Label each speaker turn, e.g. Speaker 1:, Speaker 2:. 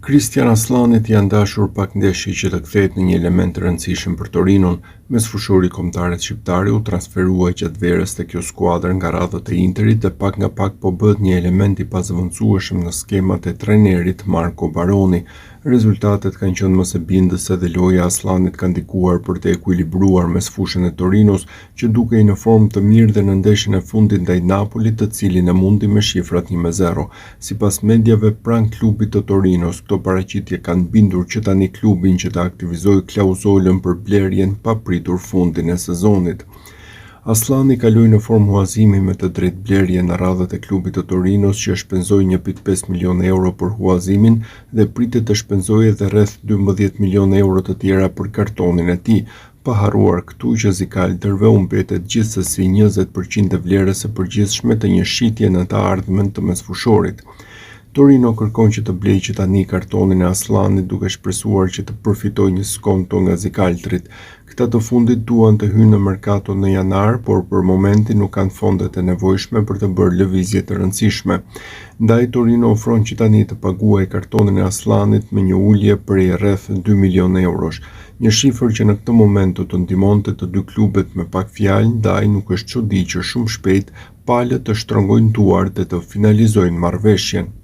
Speaker 1: Christian Aslanit janë dashur pak ndeshje që të kthehet në një element të rëndësishëm për Torinon, mesfushori kombëtarët shqiptar u transferua gjatë verës te kjo skuadër nga radhët e Interit dhe pak nga pak po bëhet një element i pazëvendësueshëm në skemat e trajnerit Marco Baroni. Rezultatet kanë qenë më së bindëse dhe loja e Aslanit ka ndikuar për të ekuilibruar mesfushën e Torinos, që dukej në formë të mirë dhe në ndeshjen e fundit ndaj Napolit, të cilin e mundi me shifrat 1-0. Sipas mediave pranë klubit të Torinos, këto paraqitje kanë bindur që tani klubin që të aktivizojë klauzolën për blerjen pa pritur fundin e sezonit. Aslani kaloi në formë huazimi me të drejtë blerje në radhët e klubit të Torinos, që shpenzoi 1.5 milion euro për huazimin dhe pritet të shpenzojë edhe rreth 12 milion euro të tjera për kartonin e tij, pa harruar këtu që Zikaldërve u mbetet gjithsesi 20% e vlerës së përgjithshme të një shitje në të ardhmen të mesfushorit. Torino kërkon që të blejë që tani kartonin e Aslanit, duke shpresuar që të përfitojë një skonto nga Zikaldrit. Këta të fundit duan të hyjnë në merkato në janar, por për momentin nuk kanë fondet e nevojshme për të bërë lëvizje të rëndësishme. Ndaj Torino ofron që tani të paguajë kartonin e Aslanit me një ulje prej rreth 2 milion eurosh, një shifër që në këtë moment do të ndihmonte të dy klubet me pak fjalë, ndaj nuk është çudi që shumë shpejt palët të shtrëngojnë duart dhe të finalizojnë marrëveshjen.